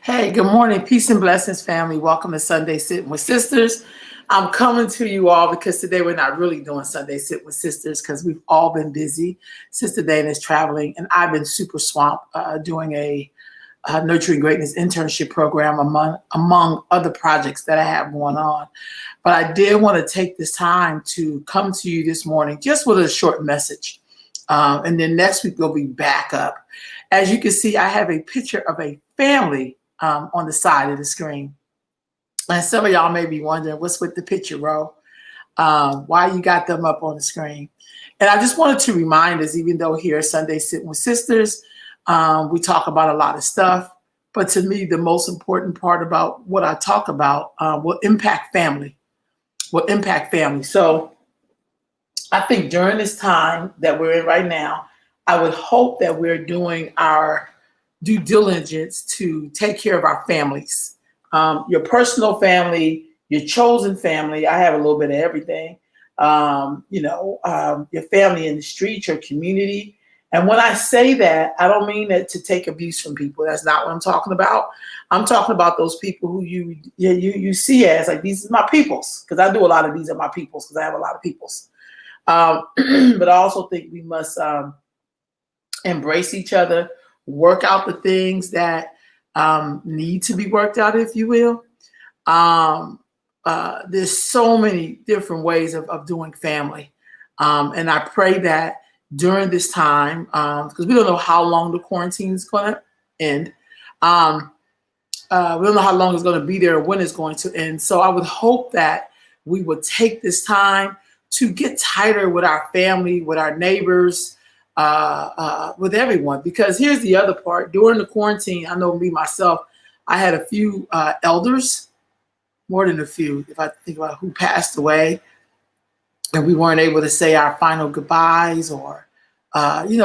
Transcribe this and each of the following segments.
Hey, good morning. Peace and blessings, family. Welcome to Sunday Sitting with Sisters. I'm coming to you all because today we're not really doing Sunday Sit with Sisters because we've all been busy. Sister Dana is traveling, and I've been super swamped doing a Nurturing Greatness internship program among other projects that I have going on. But I did want to take this time to come to you this morning just with a short message. And then next week we'll be back up. As you can see, I have a picture of a family on the side of the screen. And some of y'all may be wondering what's with the picture, Ro? Why you got them up on the screen? And I just wanted to remind us, even though here at Sunday Sitting with Sisters, we talk about a lot of stuff. But to me, the most important part about what I talk about will impact family. Will impact family. So I think during this time that we're in right now, I would hope that we're doing our due diligence to take care of our families, your personal family, your chosen family. I have a little bit of everything. Your family in the street, your community. And when I say that, I don't mean that to take abuse from people. That's not what I'm talking about. I'm talking about those people who you see as like, these are my peoples, because I do a lot of these are my peoples because I have a lot of peoples. But I also think we must embrace each other, work out the things that need to be worked out, if you will. There's so many different ways of doing family. And I pray that during this time, because we don't know how long the quarantine is going to end. We don't know how long it's going to be there or when it's going to end. So I would hope that we would take this time to get tighter with our family, with our neighbors, with everyone. Because here's the other part. During the quarantine, I know me, myself, I had a few elders, more than a few, if I think about who passed away, and we weren't able to say our final goodbyes or,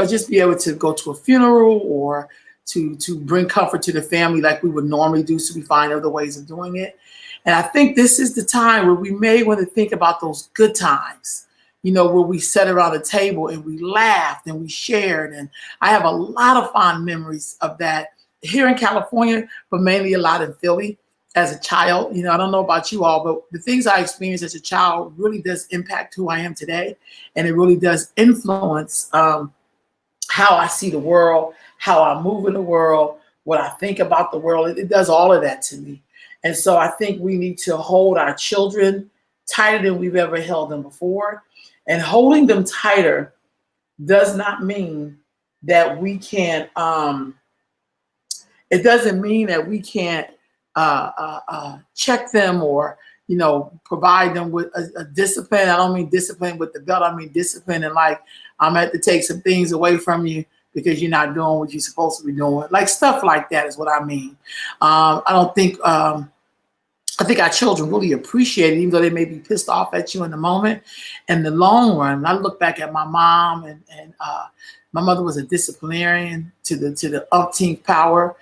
just be able to go to a funeral or to bring comfort to the family like we would normally do. So we find other ways of doing it. And I think this is the time where we may want to think about those good times, where we sat around the table and we laughed and we shared. And I have a lot of fond memories of that here in California, but mainly a lot in Philly as a child. I don't know about you all, but the things I experienced as a child really does impact who I am today. And it really does influence how I see the world, how I move in the world, what I think about the world. It does all of that to me. And so I think we need to hold our children tighter than we've ever held them before. And holding them tighter does not mean that we can't, it doesn't mean that we can't check them or, provide them with a discipline. I don't mean discipline with the belt. I mean discipline and like, I'm at to take some things away from you because you're not doing what you're supposed to be doing. Like stuff like that is what I mean. I think our children really appreciate it, even though they may be pissed off at you in the moment. In the long run, I look back at my mom and my mother was a disciplinarian to the umpteenth power.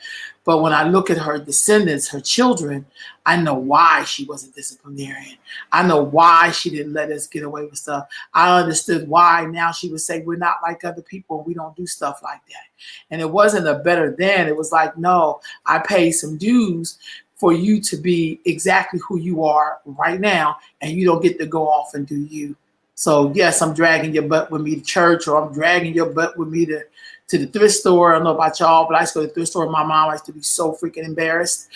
But when I look at her descendants, her children, I know why she was a disciplinarian. I know why she didn't let us get away with stuff. I understood why now she would say, we're not like other people. We don't do stuff like that. And it wasn't a better then. It was like, no, I paid some dues for you to be exactly who you are right now. And you don't get to go off and do you. So yes, I'm dragging your butt with me to church, or I'm dragging your butt with me to the thrift store. I don't know about y'all, but I used to go to the thrift store with my mom. I used to be so freaking embarrassed.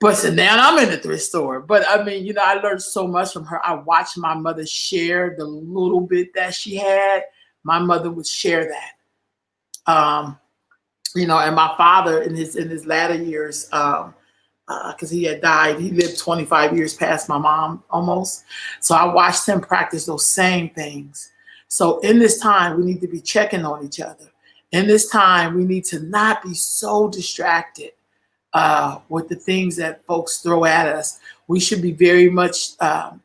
But so now I'm in the thrift store. But I mean, I learned so much from her. I watched my mother share the little bit that she had. My mother would share that. And my father in his latter years, because he had died. He lived 25 years past my mom almost. So I watched him practice those same things. So in this time, we need to be checking on each other. In this time, we need to not be so distracted with the things that folks throw at us. We should be very much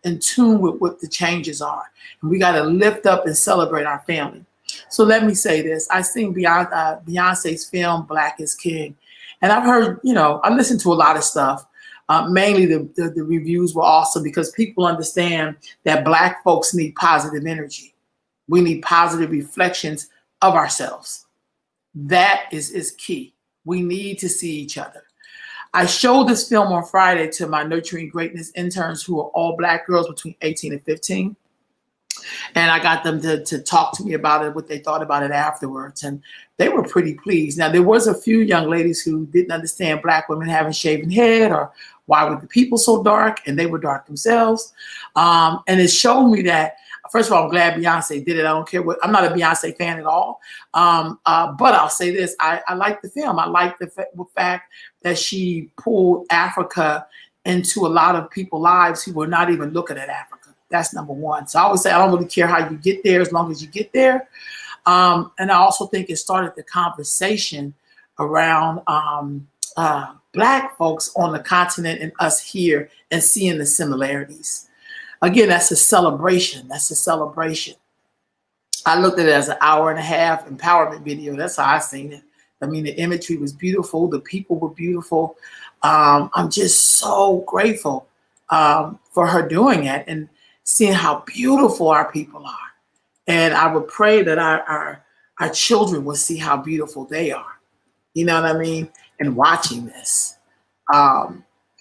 in tune with what the changes are. And we got to lift up and celebrate our family. So let me say this. I seen Beyonce's film, Black is King. And I've heard, I listened to a lot of stuff. Mainly the reviews were awesome because people understand that Black folks need positive energy. We need positive reflections of ourselves. That is key. We need to see each other. I showed this film on Friday to my Nurturing Greatness interns who are all Black girls between 18 and 15. And I got them to talk to me about it, what they thought about it afterwards. And they were pretty pleased. Now, there was a few young ladies who didn't understand Black women having shaven head, or why were the people so dark, and they were dark themselves. And it showed me that, first of all, I'm glad Beyonce did it. I don't care what, I'm not a Beyonce fan at all. But I'll say this, I like the film. I like the fact that she pulled Africa into a lot of people's lives who were not even looking at Africa. That's number one. So I always say, I don't really care how you get there as long as you get there. And I also think it started the conversation around Black folks on the continent and us here, and seeing the similarities. Again, that's a celebration. That's a celebration. I looked at it as an 1.5-hour empowerment video. That's how I seen it. I mean, the imagery was beautiful. The people were beautiful. I'm just so grateful for her doing it, and seeing how beautiful our people are. And I would pray that our children will see how beautiful they are. You know what I mean? And watching this,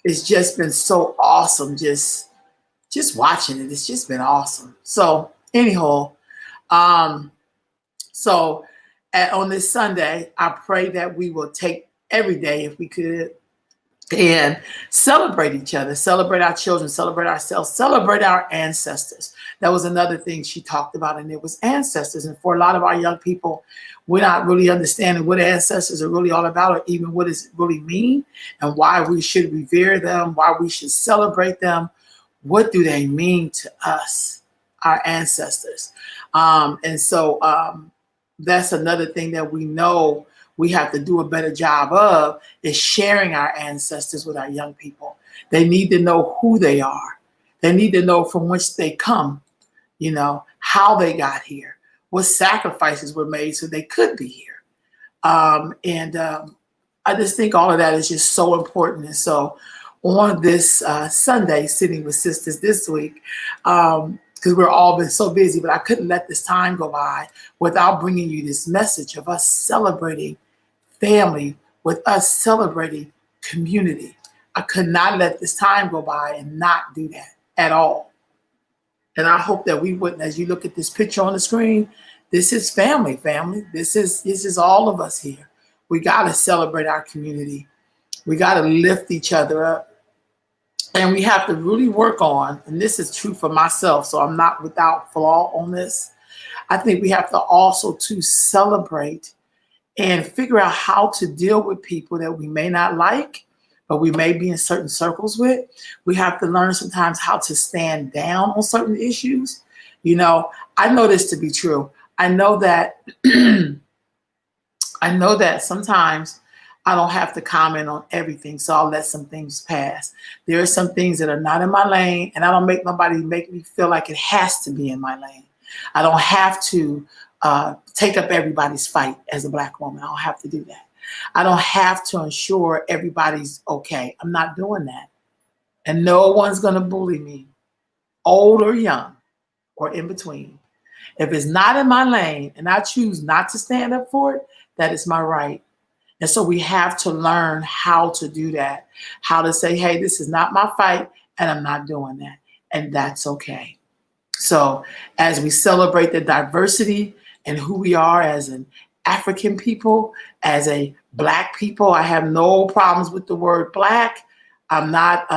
it's just been so awesome. Just watching it, it's just been awesome. So anyhow, on this Sunday, I pray that we will take every day, if we could, and celebrate each other, celebrate our children, celebrate ourselves, celebrate our ancestors. That was another thing she talked about, and it was ancestors. And for a lot of our young people, we're not really understanding what ancestors are really all about, or even what does it really mean, and why we should revere them, why we should celebrate them. What do they mean to us, our ancestors? And so that's another thing that we know we have to do a better job of, is sharing our ancestors with our young people. They need to know who they are. They need to know from which they come, you know, how they got here, what sacrifices were made so they could be here. I just think all of that is just so important. And so on this Sunday, Sitting with Sisters this week, because we're all been so busy, but I couldn't let this time go by without bringing you this message of us celebrating family, with us celebrating community. I could not let this time go by and not do that at all. And I hope that we wouldn't, as you look at this picture on the screen, this is family. This is all of us here. We got to celebrate our community. We got to lift each other up. And we have to really work on, and this is true for myself, so I'm not without flaw on this. I think we have to also to celebrate and figure out how to deal with people that we may not like, but we may be in certain circles with. We have to learn sometimes how to stand down on certain issues. You know, I know this to be true. I know that sometimes I don't have to comment on everything, so I'll let some things pass. There are some things that are not in my lane, and I don't make nobody make me feel like it has to be in my lane. I don't have to take up everybody's fight as a Black woman. I don't have to do that. I don't have to ensure everybody's okay. I'm not doing that. And no one's going to bully me, old or young or in between. If it's not in my lane and I choose not to stand up for it, that is my right. And so we have to learn how to do that, how to say, hey, this is not my fight, and I'm not doing that. And that's okay. So as we celebrate the diversity and who we are as an African people, as a Black people, I have no problems with the word Black. I'm not,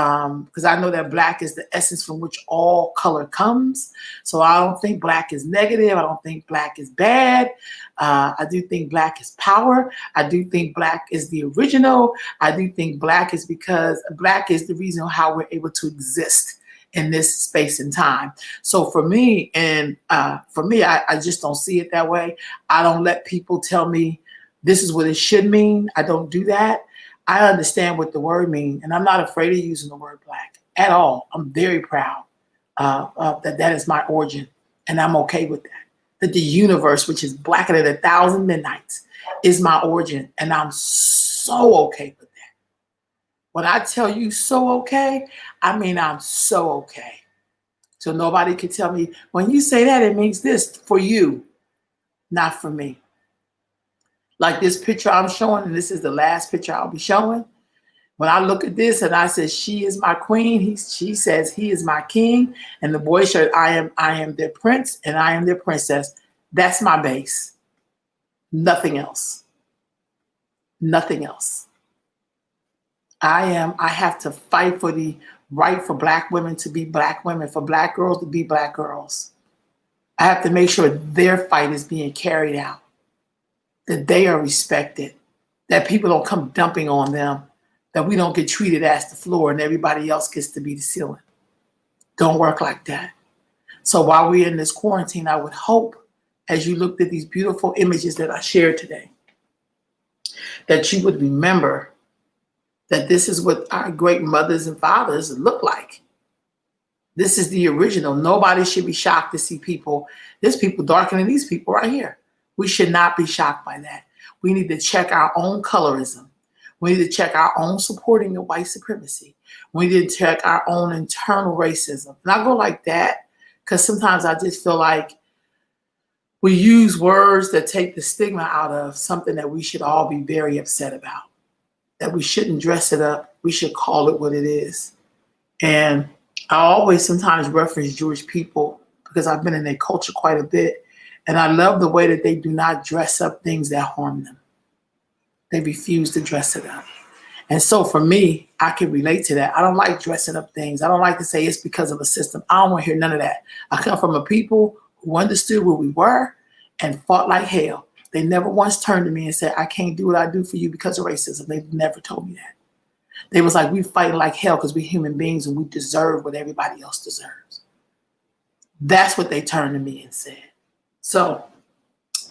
because I know that Black is the essence from which all color comes. So I don't think Black is negative. I don't think Black is bad. I do think Black is power. I do think Black is the original. I do think Black is because Black is the reason how we're able to exist in this space and time. So for me, I just don't see it that way. I don't let people tell me this is what it should mean. I don't do that. I understand what the word means, and I'm not afraid of using the word Black at all. I'm very proud that is my origin, and I'm okay with that. That the universe, which is blacker than 1,000 midnights, is my origin, and I'm so okay with that. When I tell you so okay, I mean I'm so okay. So nobody can tell me, when you say that, it means this for you, not for me. Like this picture I'm showing, and this is the last picture I'll be showing. When I look at this and I said, she is my queen, she says he is my king, and the boy said, I am their prince and I am their princess. That's my base. Nothing else. Nothing else. I have to fight for the right for black women to be black women, for black girls to be black girls. I have to make sure their fight is being carried out, that they are respected, that people don't come dumping on them, that we don't get treated as the floor and everybody else gets to be the ceiling. Don't work like that. So while we're in this quarantine, I would hope, as you looked at these beautiful images that I shared today, that you would remember that this is what our great mothers and fathers look like. This is the original. Nobody should be shocked to see people. There's people darker than these people right here. We should not be shocked by that. We need to check our own colorism. We need to check our own supporting of white supremacy. We need to check our own internal racism. And I go like that because sometimes I just feel like we use words that take the stigma out of something that we should all be very upset about, that we shouldn't dress it up. We should call it what it is. And I always sometimes reference Jewish people because I've been in their culture quite a bit. And I love the way that they do not dress up things that harm them. They refuse to dress it up. And so for me, I can relate to that. I don't like dressing up things. I don't like to say it's because of a system. I don't want to hear none of that. I come from a people who understood where we were and fought like hell. They never once turned to me and said, I can't do what I do for you because of racism. They've never told me that. They was like, we fighting like hell because we're human beings and we deserve what everybody else deserves. That's what they turned to me and said. So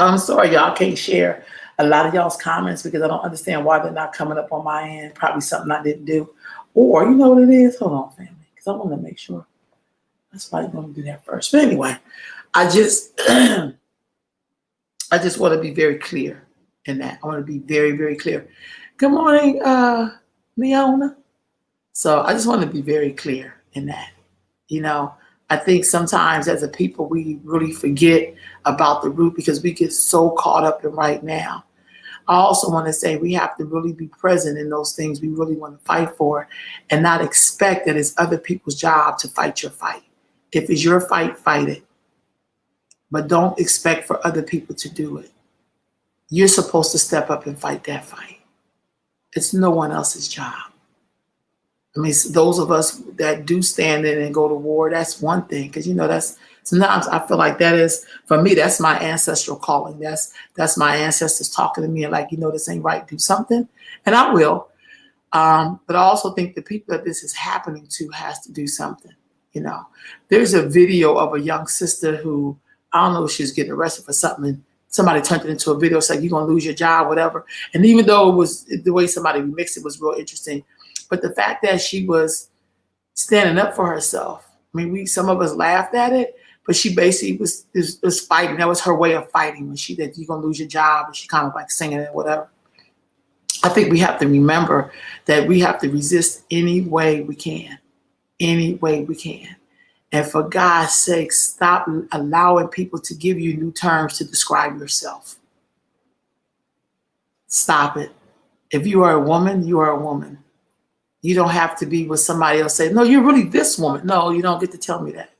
I'm sorry, y'all can't share a lot of y'all's comments because I don't understand why they're not coming up on my end. Probably something I didn't do. Or, you know what it is? Hold on, family, because I want to make sure. That's why I'm going to do that first. But anyway, I just want to be very clear in that. I want to be very, very clear. Good morning, Leona. So I just want to be very clear in that. You know, I think sometimes as a people, we really forget about the root because we get so caught up in right now. I also want to say we have to really be present in those things we really want to fight for and not expect that it's other people's job to fight your fight. If it's your fight, fight it. But don't expect for other people to do it. You're supposed to step up and fight that fight. It's no one else's job. I mean, those of us that do stand in and go to war, that's one thing. Because, you know, that's sometimes I feel like that is, for me, that's my ancestral calling. That's my ancestors talking to me and like, you know, this ain't right, do something. And I will. But I also think the people that this is happening to has to do something. You know, there's a video of a young sister who, I don't know if she was getting arrested for something. And somebody turned it into a video saying, you're going to lose your job, whatever. And even though it was the way somebody remixed it was real interesting. But the fact that she was standing up for herself, I mean, some of us laughed at it, but she basically was fighting. That was her way of fighting when she said, you're going to lose your job. And she kind of like singing it, whatever. I think we have to remember that we have to resist any way we can, any way we can. And for God's sake, stop allowing people to give you new terms to describe yourself. Stop it. If you are a woman, you are a woman. You don't have to be what somebody else say, no, you're really this woman. No, you don't get to tell me that.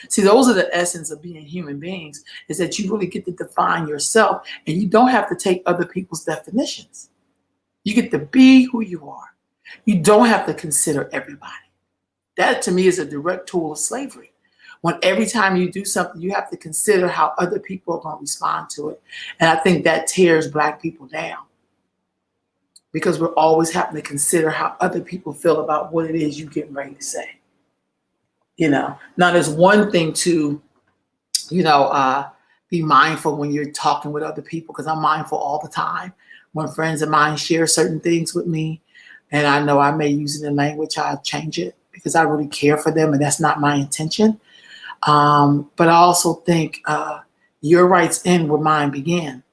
See, those are the essence of being human beings, is that you really get to define yourself and you don't have to take other people's definitions. You get to be who you are. You don't have to consider everybody. That to me is a direct tool of slavery. When every time you do something, you have to consider how other people are going to respond to it. And I think that tears Black people down. Because we're always having to consider how other people feel about what it is you're getting ready to say. You know, now there's one thing to, you know, be mindful when you're talking with other people, because I'm mindful all the time. When friends of mine share certain things with me, and I know I may use it in language, I'll change it because I really care for them and that's not my intention. But I also think your rights end where mine begin.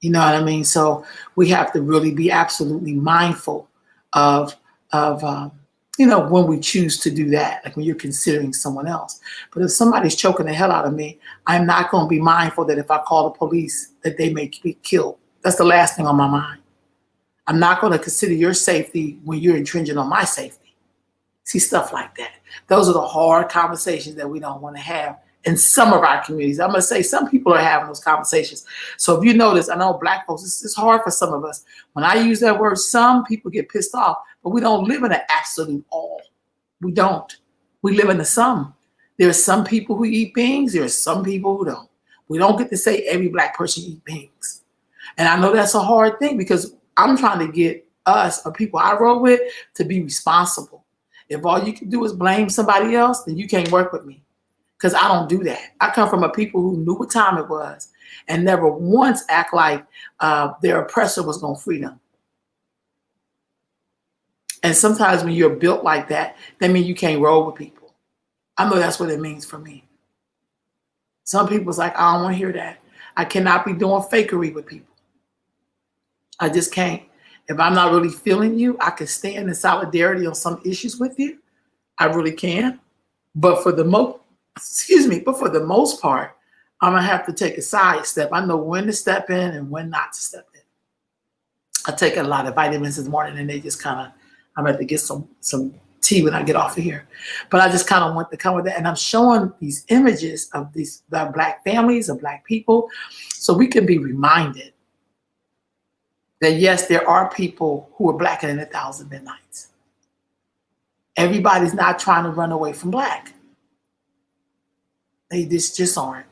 You know what I mean? So we have to really be absolutely mindful of you know, when we choose to do that, like when you're considering someone else. But if somebody's choking the hell out of me, I'm not going to be mindful that if I call the police, that they may be killed. That's the last thing on my mind. I'm not going to consider your safety when you're infringing on my safety. See, stuff like that. Those are the hard conversations that we don't want to have in some of our communities. I'm going to say some people are having those conversations. So if you notice, I know Black folks, it's hard for some of us. When I use that word, some people get pissed off, but we don't live in an absolute all. We don't. We live in the some. There are some people who eat beans. There are some people who don't. We don't get to say every Black person eats beans. And I know that's a hard thing because I'm trying to get us or people I roll with to be responsible. If all you can do is blame somebody else, then you can't work with me because I don't do that. I come from a people who knew what time it was and never once act like their oppressor was going to free them. And sometimes when you're built like that means you can't roll with people. I know that's what it means for me. Some people's like, I don't want to hear that. I cannot be doing fakery with people. I just can't. If I'm not really feeling you, I can stand in solidarity on some issues with you. I really can. But for the most part, I'm gonna have to take a side step. I know when to step in and when not to step in. I take a lot of vitamins this morning and they just kind of, I'm going to get some tea when I get off of here. But I just kind of want to come with that. And I'm showing these images of these Black families, of Black people, so we can be reminded that yes, there are people who are blacker than 1,000 midnights. Everybody's not trying to run away from Black. They just aren't.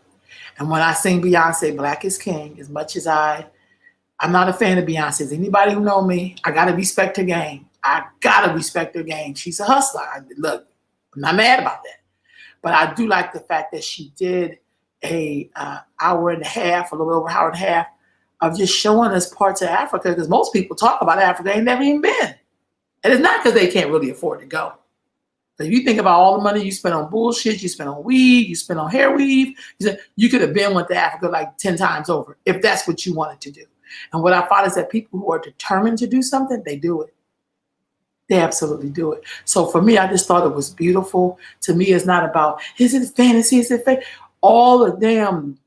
And when I sing Beyonce, Black is King, as much as I'm not a fan of Beyonce's. Anybody who know me, I got to respect her game. I got to respect her game. She's a hustler. Look, I'm not mad about that. But I do like the fact that she did a hour and a half, a little over an hour and a half, of just showing us parts of Africa, because most people talk about Africa, ain't never even been. And it's not because they can't really afford to go. But if you think about all the money you spend on bullshit, you spend on weed, you spend on hair weave, you could have been went to Africa like 10 times over if that's what you wanted to do. And what I find is that people who are determined to do something, they do it. They absolutely do it. So for me, I just thought it was beautiful. To me, it's not about, is it fantasy, is it fake? All the damn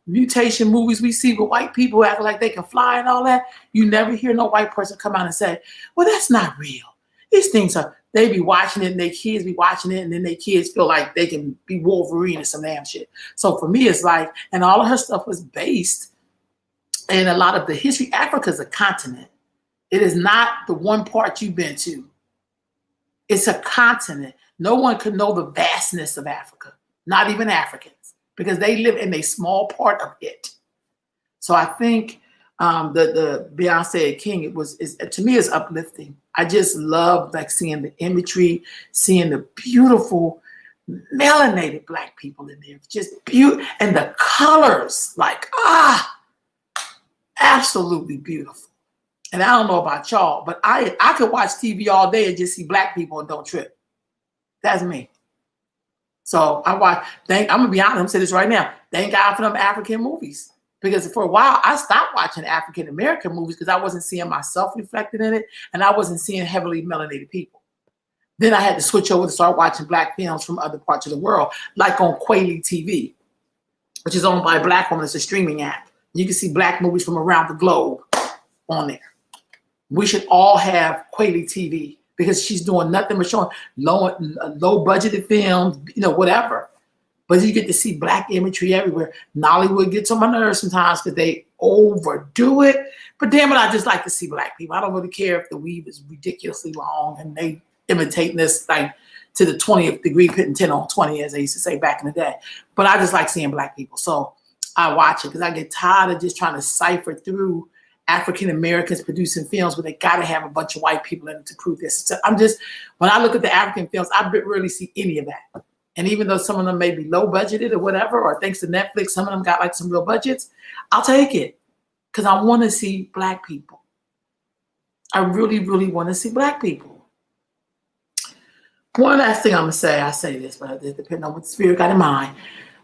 mutation movies we see with white people acting like they can fly and all that, you never hear no white person come out and say, well, that's not real. These things are, they be watching it and their kids be watching it and then their kids feel like they can be Wolverine or some damn shit. So for me, it's like, and all of her stuff was based in a lot of the history. Africa is a continent. It is not the one part you've been to. It's a continent. No one could know the vastness of Africa, not even Africans, because they live in a small part of it. So I think the Beyonce King, to me, is uplifting. I just love like seeing the imagery, seeing the beautiful melanated Black people in there, just beautiful, and the colors, like absolutely beautiful. And I don't know about y'all, but I could watch TV all day and just see Black people and don't trip. That's me. So I'm gonna be honest, I'm gonna say this right now. Thank God for them African movies. Because for a while I stopped watching African American movies because I wasn't seeing myself reflected in it and I wasn't seeing heavily melanated people. Then I had to switch over to start watching Black films from other parts of the world, like on Kweli TV, which is owned by a Black woman. It's a streaming app. You can see Black movies from around the globe on there. We should all have Kweli TV because she's doing nothing but showing low budgeted films, whatever. But you get to see Black imagery everywhere. Nollywood gets on my nerves sometimes because they overdo it. But damn it, I just like to see Black people. I don't really care if the weave is ridiculously long and they imitating this like to the 20th degree, putting 10 on 20, as they used to say back in the day. But I just like seeing Black people. So I watch it because I get tired of just trying to cipher through African Americans producing films where they got to have a bunch of white people in it to prove this. So when I look at the African films, I rarely see any of that. And even though some of them may be low budgeted or whatever, or thanks to Netflix, some of them got like some real budgets, I'll take it because I want to see Black people. I really, really want to see Black people. One last thing I'm going to say, I say this, but it depends on what the spirit got in mind.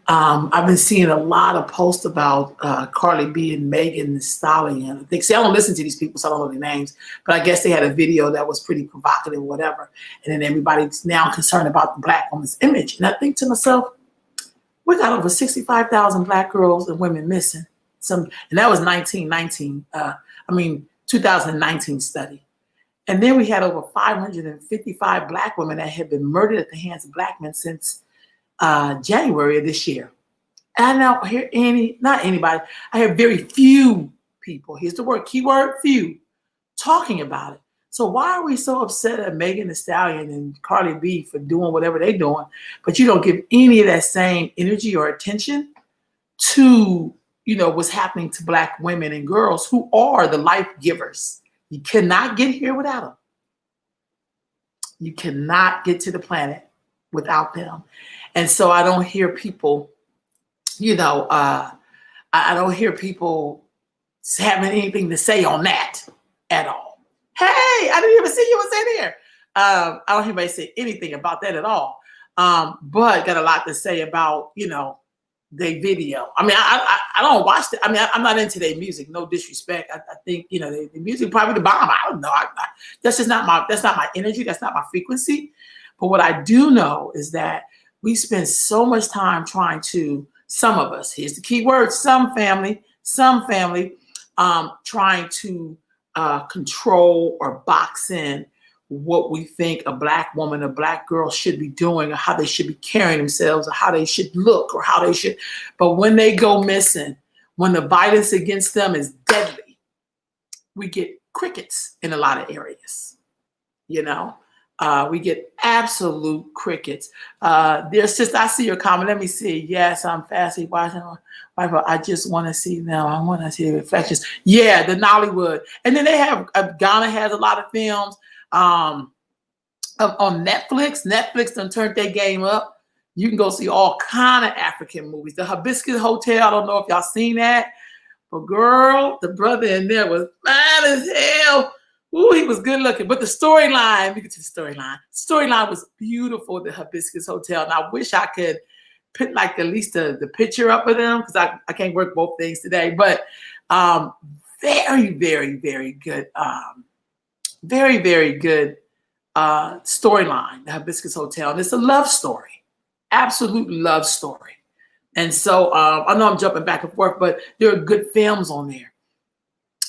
I've been seeing a lot of posts about Cardi B and Megan Thee Stallion. I don't listen to these people, so I don't know their names. But I guess they had a video that was pretty provocative or whatever. And then everybody's now concerned about the Black woman's image. And I think to myself, we got over 65,000 Black girls and women missing. And that was 2019. 2019 study. And then we had over 555 Black women that had been murdered at the hands of Black men since January of this year. And I don't hear not anybody, I hear very few people, here's the word, keyword, few, talking about it. So why are we so upset at Megan Thee Stallion and Cardi B for doing whatever they're doing, but you don't give any of that same energy or attention to, what's happening to Black women and girls who are the life givers? You cannot get here without them. You cannot get to the planet without them. And so I don't hear people, I don't hear people having anything to say on that at all. Hey, I didn't even see you was in here. I don't hear anybody say anything about that at all. But got a lot to say about, their video. I mean, I don't watch it. I mean, I'm not into their music. No disrespect. I think, the music probably the bomb. I don't know. That's just not my energy. That's not my frequency. But what I do know is that we spend so much time trying to, some of us, here's the key word, some family, trying to control or box in what we think a Black woman, a Black girl should be doing, or how they should be carrying themselves, or how they should look, or how they should. But when they go missing, when the violence against them is deadly, we get crickets in a lot of areas. We get absolute crickets. There's just, I see your comment. Let me see. Yes, I'm fastly watching. I just want to see them. I want to see the reflections. Yeah, the Nollywood. And then they have, Ghana has a lot of films on Netflix. Netflix done turned their game up. You can go see all kind of African movies. The Hibiscus Hotel, I don't know if y'all seen that. But girl, the brother in there was fine as hell. Ooh, he was good looking. But the storyline, we get to the storyline. Storyline was beautiful at the Hibiscus Hotel. And I wish I could put like at least the picture up of them, because I can't work both things today. But very, very, very good. Very, very good storyline, the Hibiscus Hotel. And it's a love story. Absolute love story. And so I know I'm jumping back and forth, but there are good films on there.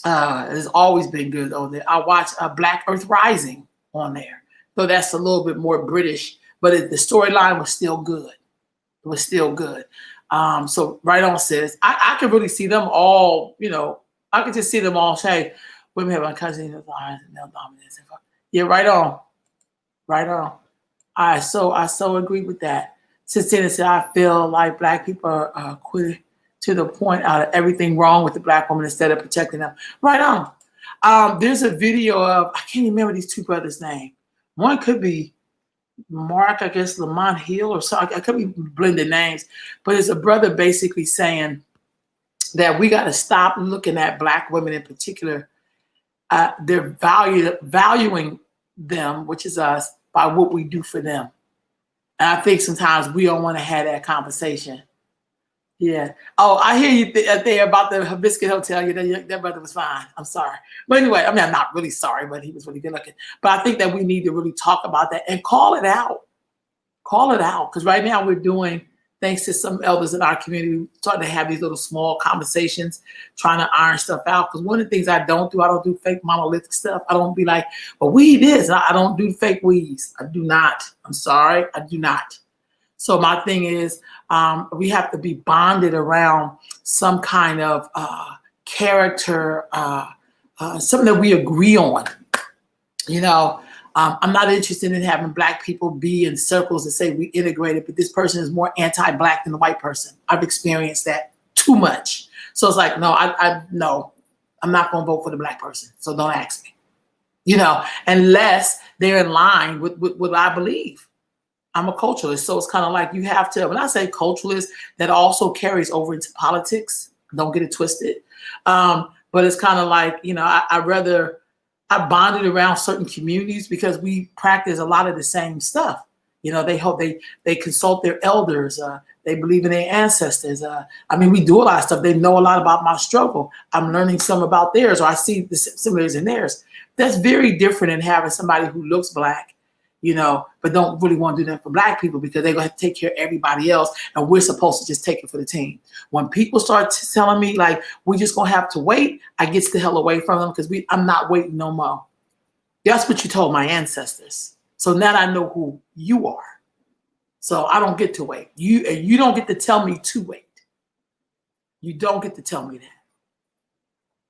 There's always been good on there. I watched Black Earth Rising on there. So that's a little bit more British, but the storyline was still good. It was still good. So right on, sis. I can really see them all, I could just see them all say, women have unconscious and male dominance. Yeah, right on. Right on. I so agree with that. Since Tennessee, I feel like Black people are quitting to the point out of everything wrong with the Black woman instead of protecting them. Right on. There's a video of, I can't remember these two brothers' name. One could be Mark, I guess, Lamont Hill or something. I could be blending names. But it's a brother basically saying that we got to stop looking at Black women in particular. They're valuing them, which is us, by what we do for them. And I think sometimes we don't want to have that conversation. Yeah. Oh, I hear you there about the Hibiscus Hotel. That brother was fine. I'm sorry. But anyway, I mean, I'm not really sorry, but he was really good looking. But I think that we need to really talk about that and call it out. Call it out. Because right now we're doing, thanks to some elders in our community, starting to have these little small conversations, trying to iron stuff out. Because one of the things I don't do fake monolithic stuff. I don't be like, well, we this. I don't do fake we's. I do not. I'm sorry. I do not. So my thing is, we have to be bonded around some kind of character, something that we agree on. I'm not interested in having Black people be in circles and say we integrated, but this person is more anti-Black than the white person. I've experienced that too much. So it's like, no, no, I'm not going to vote for the Black person. So don't ask me, unless they're in line with what I believe. I'm a culturalist. So it's kind of like you have to, when I say culturalist, that also carries over into politics. Don't get it twisted. But it's kind of like, I bonded around certain communities because we practice a lot of the same stuff. They consult their elders. They believe in their ancestors. We do a lot of stuff. They know a lot about my struggle. I'm learning some about theirs, or I see the similarities in theirs. That's very different than having somebody who looks Black, but don't really want to do that for black people because they're going to have to take care of everybody else. And we're supposed to just take it for the team. When people start telling me like, we're just going to have to wait, I get the hell away from them because I'm not waiting no more. That's what you told my ancestors. So now I know who you are. So I don't get to wait. You don't get to tell me to wait. You don't get to tell me that.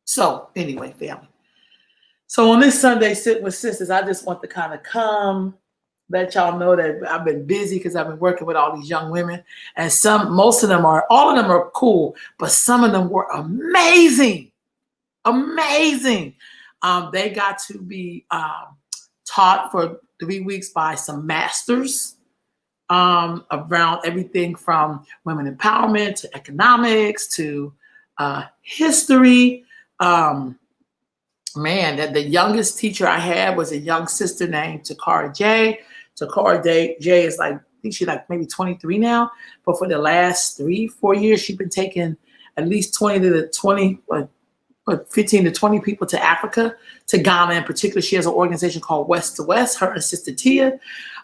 So anyway, family. So on this Sunday, Sit with Sisters, I just want to kind of come, let y'all know that I've been busy because I've been working with all these young women. And all of them are cool, but some of them were amazing. Amazing. They got to be taught for 3 weeks by some masters around everything from women empowerment to economics to history. The youngest teacher I had was a young sister named Takara J. Takara J is like, I think she's like maybe 23 now, but for the last 3-4 years, she's been taking at least 15 to 20 people to Africa, to Ghana in particular. She has an organization called West to West, her and Sister Tia.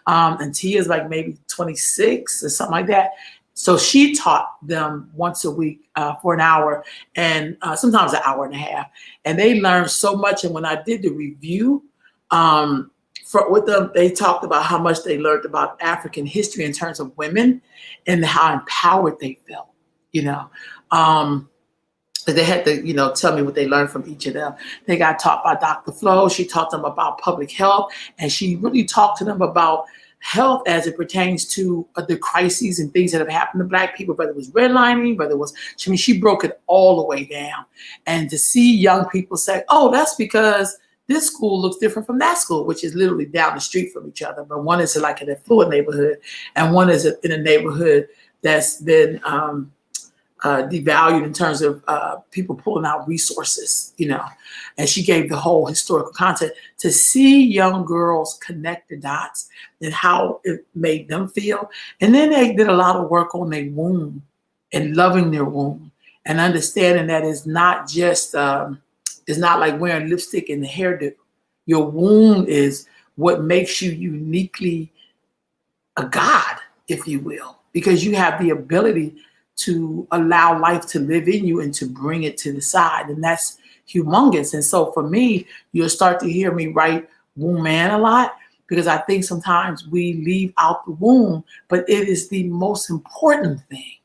And Tia is like maybe 26 or something like that. So she taught them once a week for an hour and sometimes an hour and a half. And they learned so much. And when I did the review with them, they talked about how much they learned about African history in terms of women and how empowered they felt, They had to, tell me what they learned from each of them. They got taught by Dr. Flo. She taught them about public health, and she really talked to them about health as it pertains to the crises and things that have happened to Black people, whether it was redlining, she broke it all the way down. And to see young people say, oh, that's because this school looks different from that school, which is literally down the street from each other. But one is like an affluent neighborhood, and one is in a neighborhood that's been devalued in terms of people pulling out resources, and she gave the whole historical content to see young girls connect the dots and how it made them feel. And then they did a lot of work on their womb and loving their womb and understanding that it's not just, it's not like wearing lipstick and the hairdo. Your womb is what makes you uniquely a God, if you will, because you have the ability to allow life to live in you and to bring it to the side. And that's humongous. And so for me, you'll start to hear me write womb man a lot, because I think sometimes we leave out the womb, but it is the most important thing,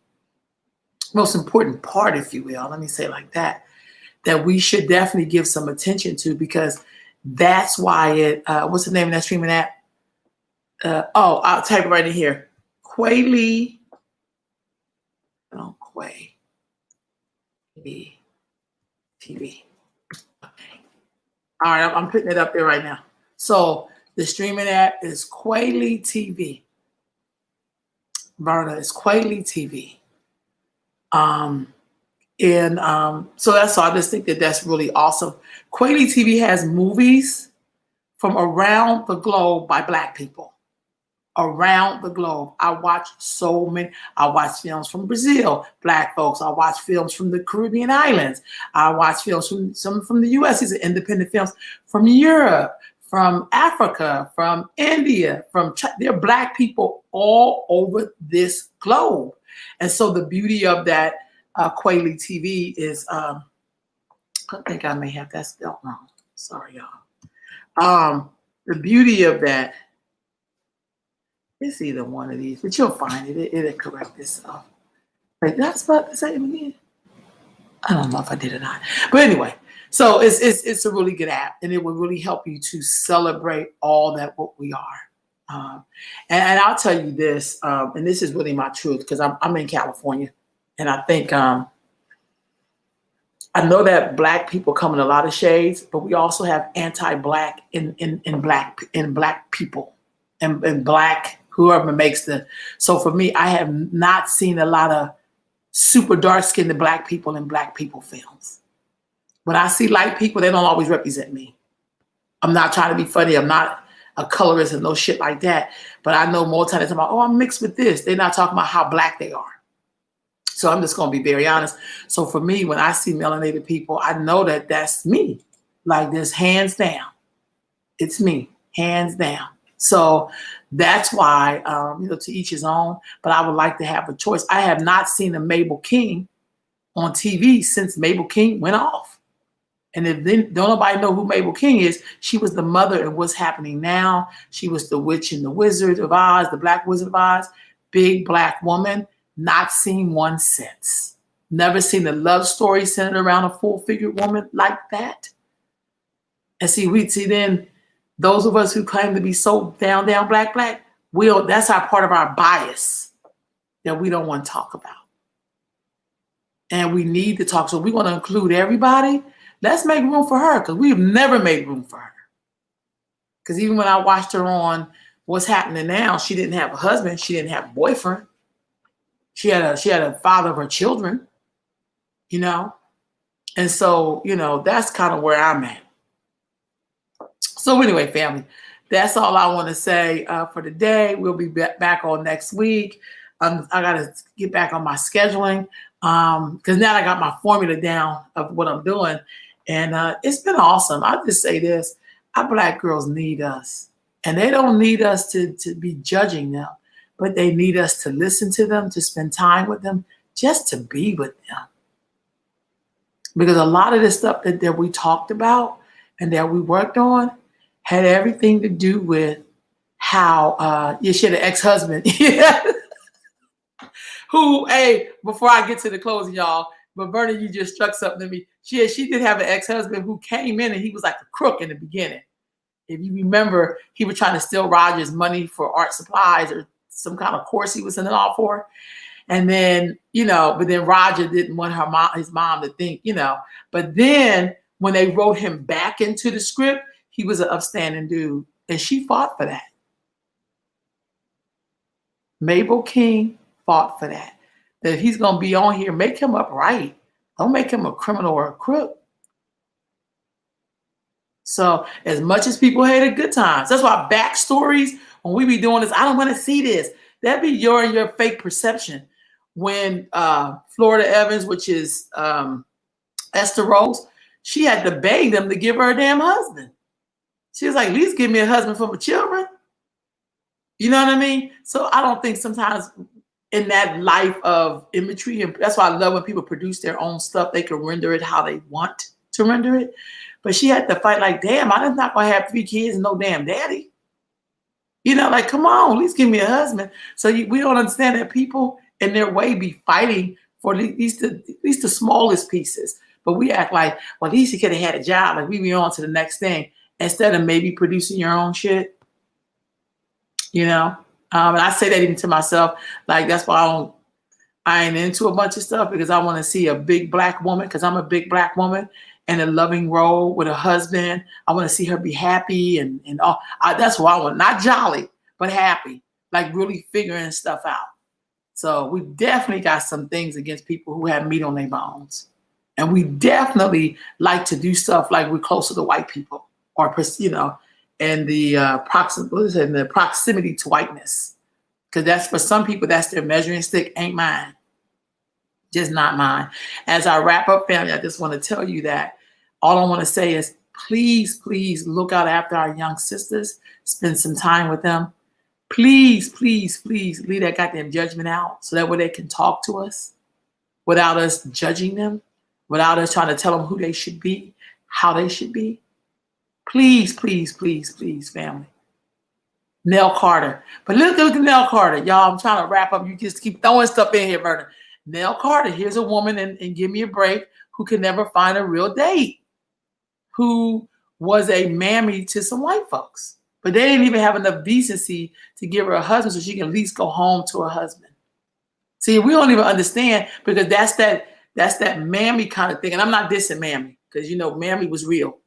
most important part, if you will. Let me say it like that we should definitely give some attention to, because that's why what's the name of that streaming app? I'll type it right in here. Quayle TV. Okay. All right, I'm putting it up there right now. So the streaming app is Quayle TV. Verna, it's Quayle TV. So that's all. I just think that that's really awesome. Quayle TV has movies from around the globe by Black people. Around the globe. I watch so many. I watch films from Brazil, Black folks. I watch films from the Caribbean islands. I watch films from the US. These are independent films from Europe, from Africa, from India, there are Black people all over this globe. And so the beauty of that Quayle TV is, I think I may have that spelled wrong. Sorry, y'all. The beauty of that, it's either one of these, but you'll find it. It'll correct itself. Wait, that's about to say it again. I don't know if I did or not. But anyway, so it's a really good app, and it will really help you to celebrate all that what we are. And I'll tell you this, and this is really my truth, because I'm in California, and I think I know that Black people come in a lot of shades, but we also have anti-Black in Black people and Black. Whoever makes so for me, I have not seen a lot of super dark-skinned Black people in Black people films. When I see light people, they don't always represent me. I'm not trying to be funny. I'm not a colorist and no shit like that. But I know more times about, I'm mixed with this. They're not talking about how Black they are. So I'm just going to be very honest. So for me, when I see melanated people, I know that that's me. Like this, hands down. It's me, hands down. So that's why, to each his own. But I would like to have a choice. I have not seen a Mabel King on TV since Mabel King went off. And if then don't nobody know who Mabel King is, she was the mother in What's Happening Now. She was the witch in the Wizard of Oz, the Black Wizard of Oz, big black woman. Not seen one since. Never seen a love story centered around a full-figured woman like that. And see then those of us who claim to be so down, black, that's our part of our bias that we don't want to talk about. And we need to talk. So we want to include everybody. Let's make room for her, because we've never made room for her. Because even when I watched her on What's Happening Now, she didn't have a husband. She didn't have a boyfriend. She had a father of her children, And so, that's kind of where I'm at. So anyway, family, that's all I want to say for today. We'll be back on next week. I got to get back on my scheduling because now I got my formula down of what I'm doing. And it's been awesome. I'll just say this. Our Black girls need us. And they don't need us to be judging them, but they need us to listen to them, to spend time with them, just to be with them. Because a lot of the stuff that we talked about and that we worked on had everything to do with how she had an ex-husband. Who, hey, before I get to the closing, y'all, but Vernon, you just struck something to me. She did have an ex-husband who came in and he was like a crook in the beginning. If you remember, he was trying to steal Roger's money for art supplies or some kind of course he was sending off for. And then, but then Roger didn't want his mom to think, But then when they wrote him back into the script, he was an upstanding dude. And she fought for that. Mabel King fought for that. That if he's going to be on here, make him upright. Don't make him a criminal or a crook. So as much as people hated good times, that's why backstories, when we be doing this, I don't want to see this. That'd be your fake perception. When Florida Evans, which is Esther Rose, she had to beg them to give her a damn husband. She was like, at least give me a husband for my children. You know what I mean? So I don't think sometimes in that life of imagery, and that's why I love when people produce their own stuff, they can render it how they want to render it. But she had to fight like, damn, I'm not going to have 3 kids and no damn daddy. Like, come on, at least give me a husband. So we don't understand that people in their way be fighting for at least the smallest pieces. But we act like, well, at least he could have had a job. Like we be on to the next thing instead of maybe producing your own shit. And I say that even to myself. Like, that's why I ain't into a bunch of stuff, because I want to see a big black woman, because I'm a big black woman in a loving role with a husband. I want to see her be happy and all. That's what I want. Not jolly, but happy. Like really figuring stuff out. So we definitely got some things against people who have meat on their bones. And we definitely like to do stuff like we're closer to white people, or, and the proximity to whiteness. Because that's, for some people, that's their measuring stick. Ain't mine. Just not mine. As I wrap up, family, I just want to tell you that all I want to say is please, please look out after our young sisters. Spend some time with them. Please, please, please leave that goddamn judgment out so that way they can talk to us without us judging them, without us trying to tell them who they should be, how they should be. Please, please, please, please, family. Nell Carter. But look at Nell Carter. Y'all, I'm trying to wrap up. You just keep throwing stuff in here, Vernon. Nell Carter, here's a woman, and give me a break, who can never find a real date, who was a mammy to some white folks. But they didn't even have enough decency to give her a husband so she can at least go home to her husband. See, we don't even understand, because that's that mammy kind of thing. And I'm not dissing mammy, because, mammy was real.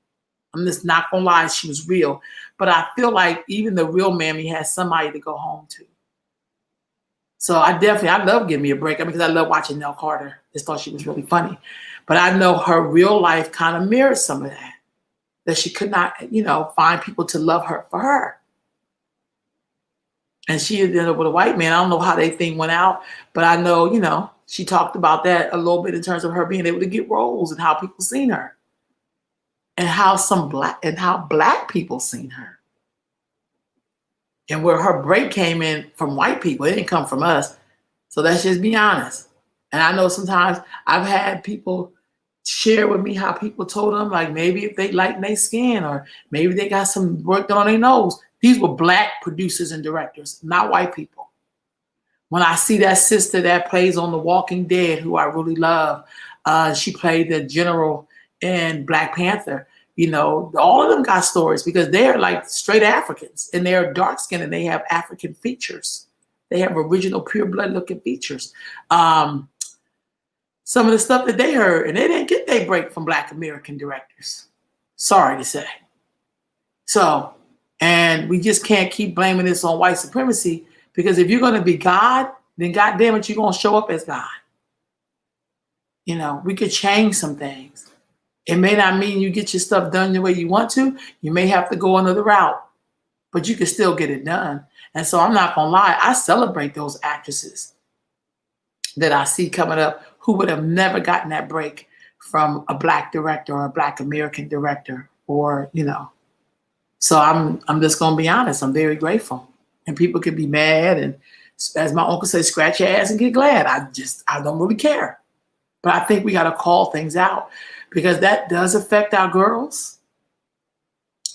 I'm just not going to lie, she was real. But I feel like even the real mammy has somebody to go home to. So I love Give Me a Break, because I love watching Nell Carter. Just thought she was really funny. But I know her real life kind of mirrored some of that she could not, find people to love her for her. And she ended up with a white man. I don't know how they thing went out, but I know, she talked about that a little bit in terms of her being able to get roles and how people seen her. And how black people seen her. And where her break came in from white people, it didn't come from us. So let's just be honest. And I know sometimes I've had people share with me how people told them, like maybe if they lighten their skin or maybe they got some work done on their nose. These were black producers and directors, not white people. When I see that sister that plays on The Walking Dead, who I really love, she played the general in Black Panther. You know, all of them got stories because they're like straight Africans and they're dark skinned and they have African features. They have original pure blood looking features. Some of the stuff that they heard, and they didn't get their break from Black American directors. Sorry to say. So, and we just can't keep blaming this on white supremacy, because if you're going to be God, then God damn it, you're going to show up as God. You know, we could change some things. It may not mean you get your stuff done the way you want to. You may have to go another route, but you can still get it done. And so I'm not going to lie, I celebrate those actresses that I see coming up who would have never gotten that break from a Black director or a Black American director, or, you know. So I'm just going to be honest. I'm very grateful. And people can be mad and, as my uncle says, scratch your ass and get glad. I don't really care. But I think we got to call things out, because that does affect our girls.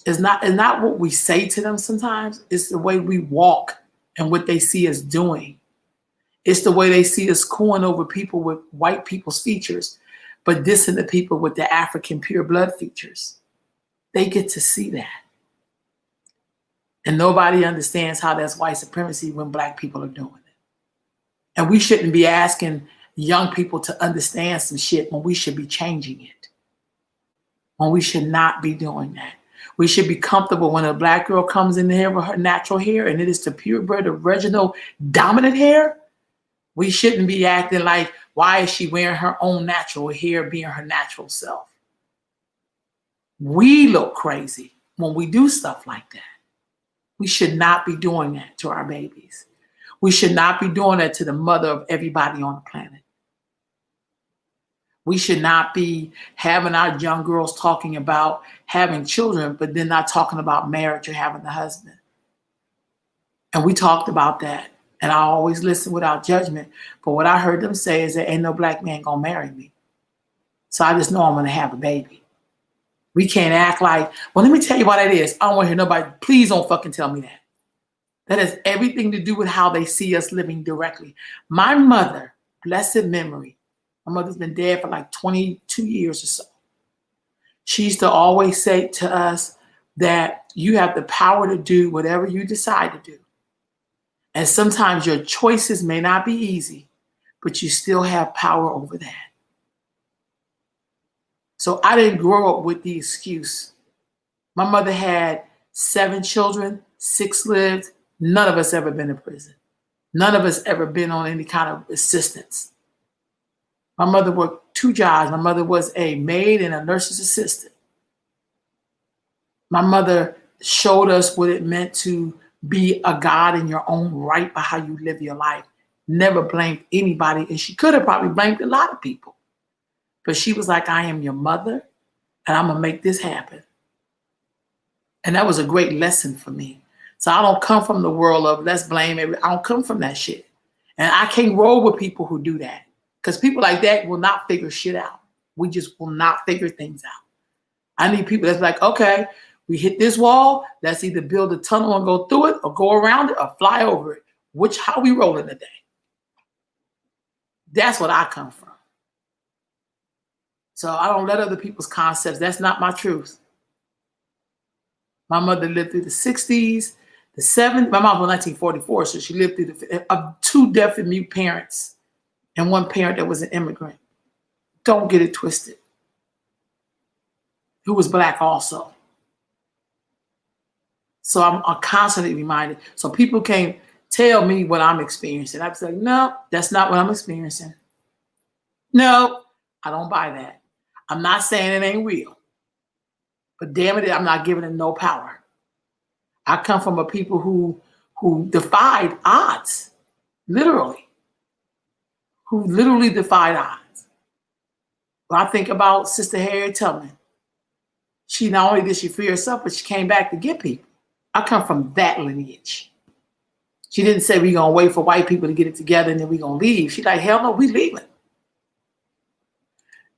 It's not what we say to them sometimes. It's the way we walk and what they see us doing. It's the way they see us cooing over people with white people's features, but dissing the people with the African pure blood features. They get to see that. And nobody understands how that's white supremacy when Black people are doing it. And we shouldn't be asking young people to understand some shit when we should be changing it. When we should not be doing that. We should be comfortable when a Black girl comes in here with her natural hair and it is the purebred original dominant hair. We shouldn't be acting like, why is she wearing her own natural hair, being her natural self? We look crazy when we do stuff like that. We should not be doing that to our babies. We should not be doing that to the mother of everybody on the planet. We should not be having our young girls talking about having children, but then not talking about marriage or having a husband. And we talked about that. And I always listen without judgment. But what I heard them say is that ain't no Black man gonna marry me. So I just know I'm gonna have a baby. We can't act like, well, let me tell you what it is. I don't want to hear nobody, please don't fucking tell me that. That has everything to do with how they see us living directly. My mother, blessed memory, my mother's been dead for like 22 years or so. She used to always say to us that you have the power to do whatever you decide to do. And sometimes your choices may not be easy, but you still have power over that. So I didn't grow up with the excuse. My mother had 7 children, 6 lived. None of us ever been in prison. None of us ever been on any kind of assistance. My mother worked 2 jobs. My mother was a maid and a nurse's assistant. My mother showed us what it meant to be a God in your own right by how you live your life. Never blamed anybody. And she could have probably blamed a lot of people. But she was like, I am your mother and I'm going to make this happen. And that was a great lesson for me. So I don't come from the world of let's blame everything. I don't come from that shit. And I can't roll with people who do that, because people like that will not figure shit out. We just will not figure things out. I need people that's like, okay, we hit this wall. Let's either build a tunnel and go through it or go around it or fly over it. How we rolling today? That's what I come from. So I don't let other people's concepts. That's not my truth. My mother lived through the 60s, the 70s. My mom was 1944, so she lived through 2 deaf and mute parents and 1 parent that was an immigrant. Don't get it twisted. Who was Black also. So I'm constantly reminded. So people can't tell me what I'm experiencing. I'm like, no, that's not what I'm experiencing. No, I don't buy that. I'm not saying it ain't real. But damn it, I'm not giving it no power. I come from a people who defied odds, literally. Who literally defied odds. When I think about Sister Harriet Tubman, she not only did she free herself, but she came back to get people. I come from that lineage. She didn't say we're going to wait for white people to get it together and then we're going to leave. She's like, hell no, we leaving.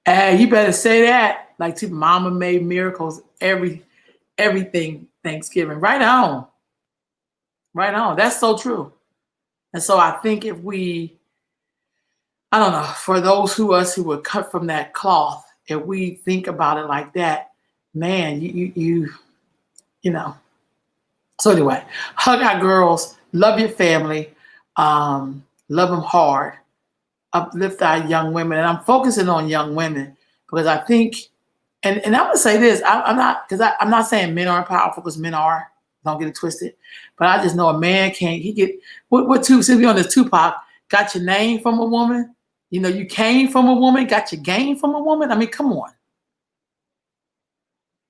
And you better say that. Like, Mama made miracles everything Thanksgiving. Right on. Right on. That's so true. And so I think if we, I don't know, for those who were cut from that cloth, if we think about it like that, man, you know. So anyway, hug our girls, love your family, love them hard, uplift our young women. And I'm focusing on young women because I think, and I'm gonna say this, I'm not saying men aren't powerful, because men are, don't get it twisted. But I just know a man can't, since we on this Tupac, got your name from a woman, you came from a woman, got your game from a woman. I mean, come on.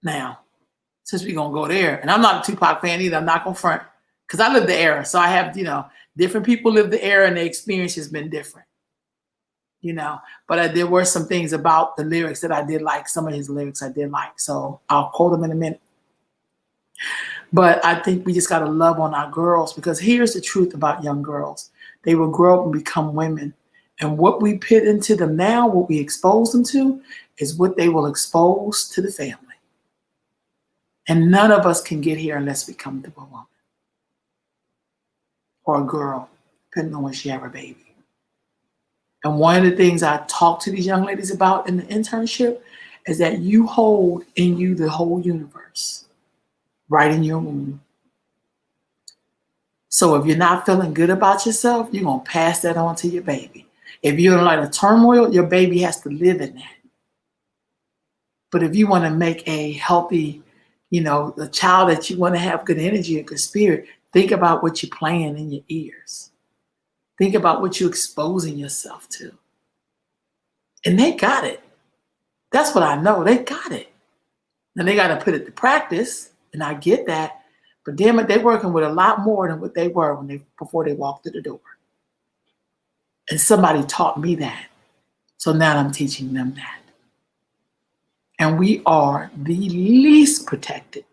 Now, since we're going to go there, and I'm not a Tupac fan either, I'm not going to front, because I lived the era. So I have, different people live the era and their experience has been different, But there were some things about the lyrics that I did like, some of his lyrics I did like. So I'll quote them in a minute. But I think we just got to love on our girls, because here's the truth about young girls. They will grow up and become women. And what we put into them now, what we expose them to, is what they will expose to the family. And none of us can get here unless we come to a woman or a girl, depending on when she have her baby. And one of the things I talk to these young ladies about in the internship is that you hold in you the whole universe, right in your womb. So if you're not feeling good about yourself, you're going to pass that on to your baby. If you're in a lot of turmoil, your baby has to live in that. But if you want to make a healthy, the child that you want to have good energy and good spirit, think about what you're playing in your ears. Think about what you're exposing yourself to. And they got it. That's what I know. They got it. And they got to put it to practice. And I get that. But damn it, they're working with a lot more than what they were before they walked through the door. And somebody taught me that. So now I'm teaching them that. And we are the least protected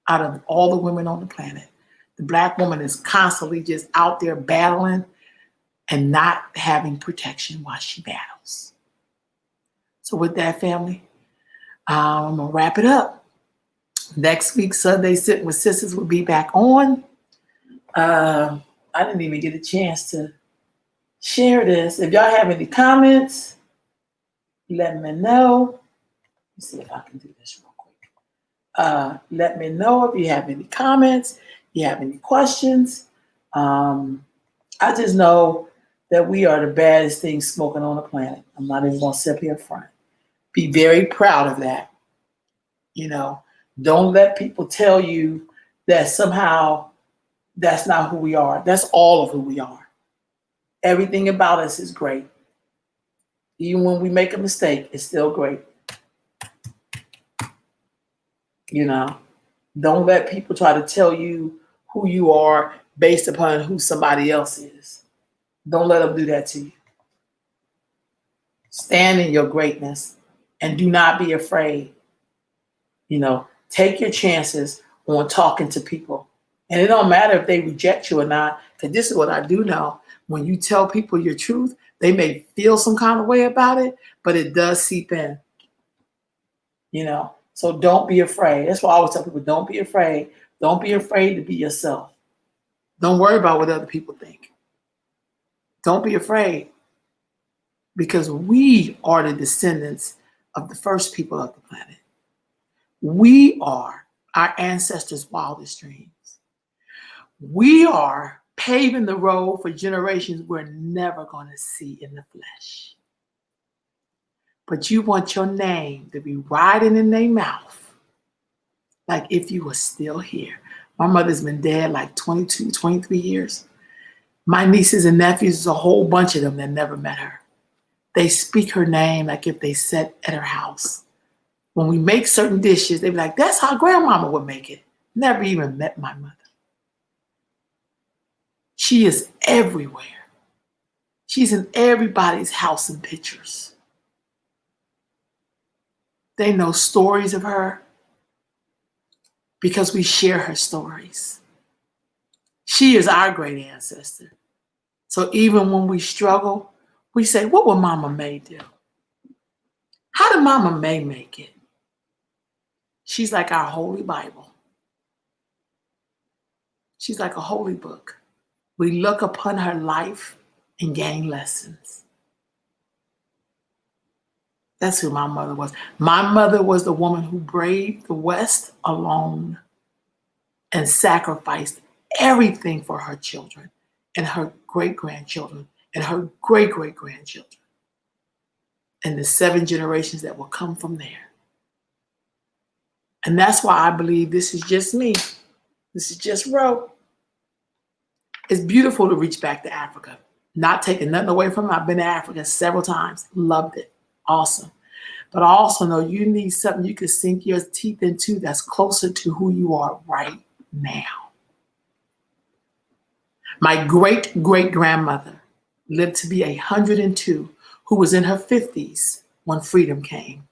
out of all the women on the planet. The Black woman is constantly just out there battling and not having protection while she battles. So with that, family, I'm going to wrap it up. Next week, Sunday Sitting with Sisters will be back on. I didn't even get a chance to share this. If y'all have any comments, let me know. Let's see if I can do this real quick. Let me know if you have any comments, you have any questions. I just know that we are the baddest thing smoking on the planet. I'm not even going to sit up here in front. Be very proud of that. Don't let people tell you that somehow that's not who we are. That's all of who we are. Everything about us is great. Even when we make a mistake, it's still great. Don't let people try to tell you who you are based upon who somebody else is. Don't let them do that to you. Stand in your greatness and do not be afraid. Take your chances on talking to people. And it don't matter if they reject you or not, because this is what I do know. When you tell people your truth, they may feel some kind of way about it, but it does seep in. So don't be afraid. That's why I always tell people, don't be afraid. Don't be afraid to be yourself. Don't worry about what other people think. Don't be afraid, because we are the descendants of the first people of the planet. We are our ancestors' wildest dreams. We are paving the road for generations we're never going to see in the flesh. But you want your name to be riding in their mouth like if you were still here. My mother's been dead like 22, 23 years. My nieces and nephews, there's a whole bunch of them that never met her. They speak her name like if they sat at her house. When we make certain dishes, they be like, that's how grandmama would make it. Never even met my mother. She is everywhere. She's in everybody's house and pictures. They know stories of her because we share her stories. She is our great ancestor. So even when we struggle, we say, what would Mama May do? How did Mama May make it? She's like our holy Bible. She's like a holy book. We look upon her life and gain lessons. That's who my mother was. My mother was the woman who braved the West alone and sacrificed everything for her children and her great-grandchildren and her great-great-grandchildren and the 7 generations that will come from there. And that's why I believe this is just me. This is just Ro. It's beautiful to reach back to Africa. Not taking nothing away from it. I've been to Africa several times. Loved it. Awesome. But I also know you need something you can sink your teeth into that's closer to who you are right now. My great-great-grandmother lived to be 102, who was in her 50s when freedom came,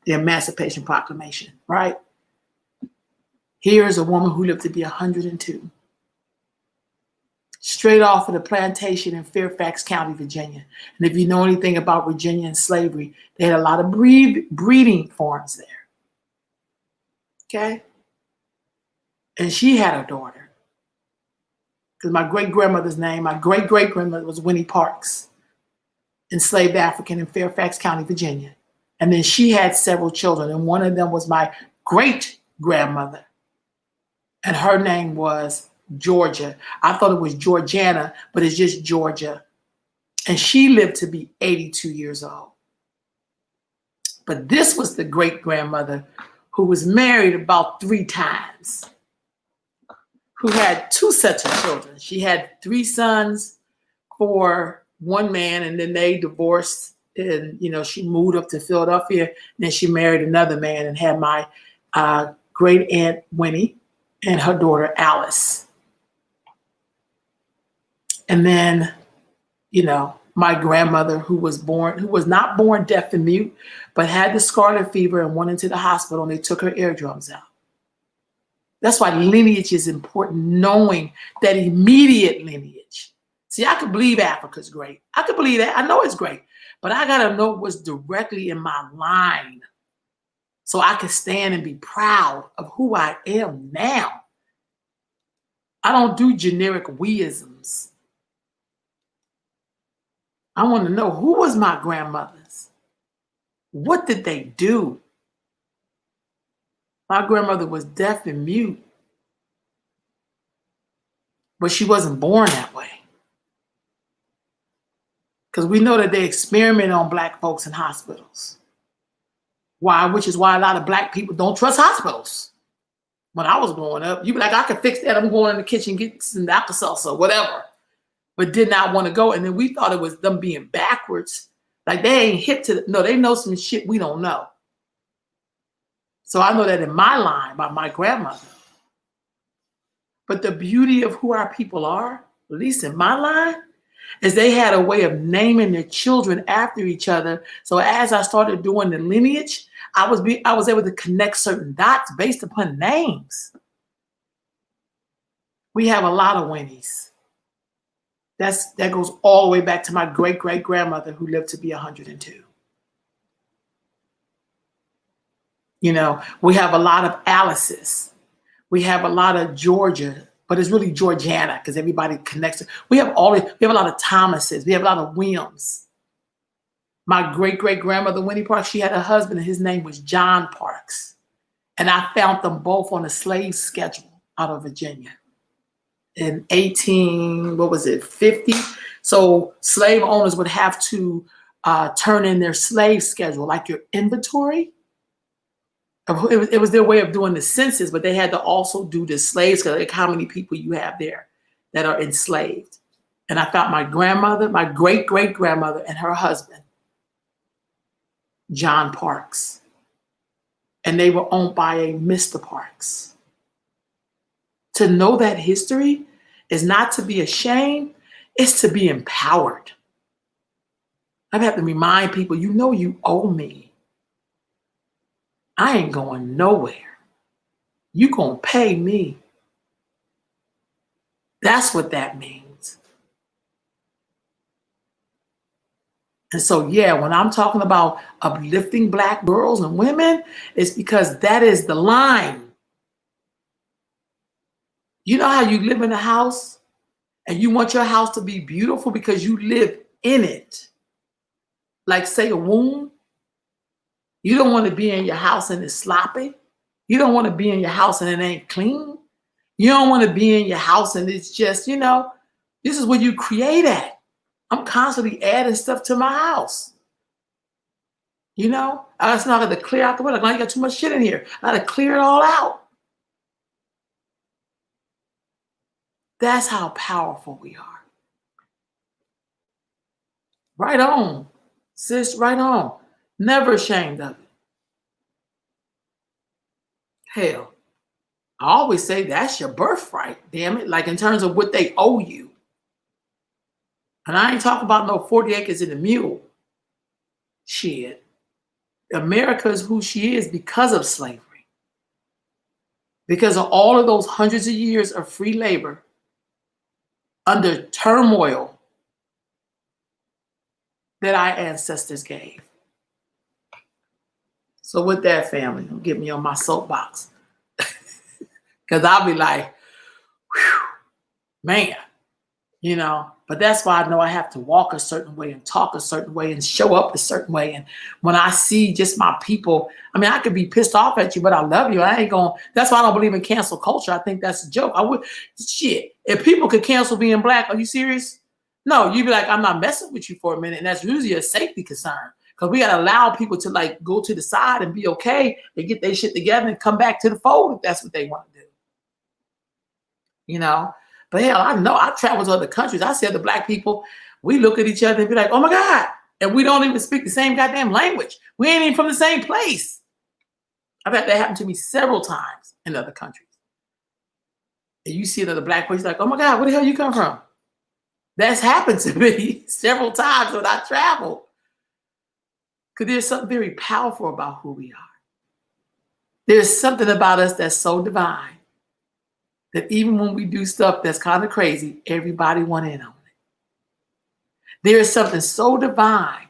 the Emancipation Proclamation, right? Here is a woman who lived to be 102. Straight off of the plantation in Fairfax County, Virginia. And if you know anything about Virginia and slavery, they had a lot of breeding farms there. Okay? And she had a daughter. Because my great-grandmother's name, my great-great-grandmother was Winnie Parks, enslaved African in Fairfax County, Virginia. And then she had several children, and one of them was my great-grandmother. And her name was Georgia. I thought it was Georgiana, but it's just Georgia. And she lived to be 82 years old. But this was the great-grandmother who was married about 3 times, who had 2 sets of children. She had 3 sons for one man, and then they divorced, and she moved up to Philadelphia, and then she married another man and had my great aunt Winnie and her daughter Alice. And then, my grandmother who was not born deaf and mute, but had the scarlet fever and went into the hospital, and they took her eardrums out. That's why lineage is important, knowing that immediate lineage. See, I could believe Africa's great. I could believe that. I know it's great. But I got to know what's directly in my line so I can stand and be proud of who I am now. I don't do generic we-isms. I want to know, who was my grandmothers? What did they do? My grandmother was deaf and mute, but she wasn't born that way. Because we know that they experiment on Black folks in hospitals. Why? Which is why a lot of Black people don't trust hospitals. When I was growing up, you'd be like, I can fix that. I'm going in the kitchen, get some Alka-Seltzer or whatever. But did not want to go. And then we thought it was them being backwards. Like they ain't hip to no, they know some shit we don't know. So I know that in my line by my grandmother. But the beauty of who our people are, at least in my line, is they had a way of naming their children after each other. So as I started doing the lineage, I was able to connect certain dots based upon names. We have a lot of Winnies. That goes all the way back to my great-great-grandmother who lived to be 102. We have a lot of Alice's. We have a lot of Georgia, but it's really Georgiana because everybody connects. We have a lot of Thomases. We have a lot of Williams. My great-great-grandmother, Winnie Parks, she had a husband, and his name was John Parks. And I found them both on a slave schedule out of Virginia in 50? So slave owners would have to turn in their slave schedule, like your inventory. It was their way of doing the census, but they had to also do the slave schedule, like how many people you have there that are enslaved. And I found my grandmother, my great-great-grandmother, and her husband, John Parks. And they were owned by a Mr. Parks. To know that history is not to be ashamed, it's to be empowered. I have to remind people, you owe me. I ain't going nowhere. You gonna pay me. That's what that means. And so, yeah, when I'm talking about uplifting Black girls and women, it's because that is the line. You know how you live in a house and you want your house to be beautiful because you live in it? Like, say, a womb. You don't want to be in your house and it's sloppy. You don't want to be in your house and it ain't clean. You don't want to be in your house and it's just, this is where you create at. I'm constantly adding stuff to my house. I just not got to clear out the window. Now you got too much shit in here. I got to clear it all out. That's how powerful we are. Right on, sis, right on. Never ashamed of it. Hell, I always say that's your birthright, damn it. Like in terms of what they owe you. And I ain't talking about no 40 acres and a mule. Shit. America is who she is because of slavery. Because of all of those hundreds of years of free labor under turmoil that our ancestors gave. So with that, family, don't get me on my soapbox. Because I'll be like, whew, man, but that's why I know I have to walk a certain way and talk a certain way and show up a certain way. And when I see just my people, I could be pissed off at you, but I love you. I ain't going, that's why I don't believe in cancel culture. I think that's a joke. If people could cancel being Black, are you serious? No, you'd be like, I'm not messing with you for a minute. And that's usually a safety concern. Because we got to allow people to like go to the side and be okay and get their shit together and come back to the fold if that's what they want to do. But hell, I know I travel to other countries. I see other Black people, we look at each other and be like, oh my God. And we don't even speak the same goddamn language. We ain't even from the same place. I've had that happen to me several times in other countries. And you see another Black person like, oh my God, where the hell you come from? That's happened to me several times when I travel. Because there's something very powerful about who we are. There's something about us that's so divine that even when we do stuff that's kind of crazy, everybody want in on it. There is something so divine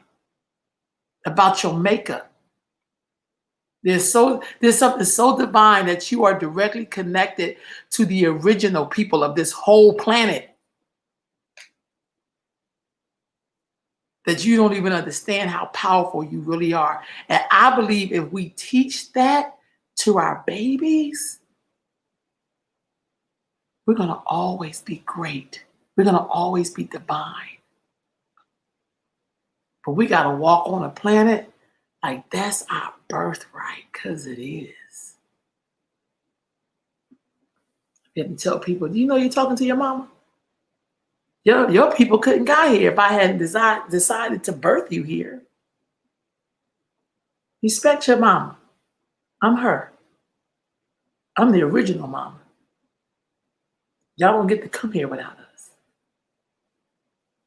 about your makeup. There's something so divine that you are directly connected to the original people of this whole planet that you don't even understand how powerful you really are. And I believe if we teach that to our babies, we're going to always be great. We're going to always be divine. But we got to walk on a planet like that's our birthright, because it is. You have to tell people, do you know you're talking to your mama? Your people couldn't got here if I hadn't decided to birth you here. Respect your mama. I'm her. I'm the original mama. Y'all don't get to come here without us.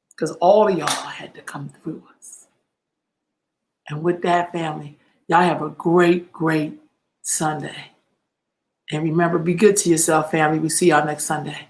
Because all of y'all had to come through us. And with that, family, y'all have a great, great Sunday. And remember, be good to yourself, family. We see y'all next Sunday.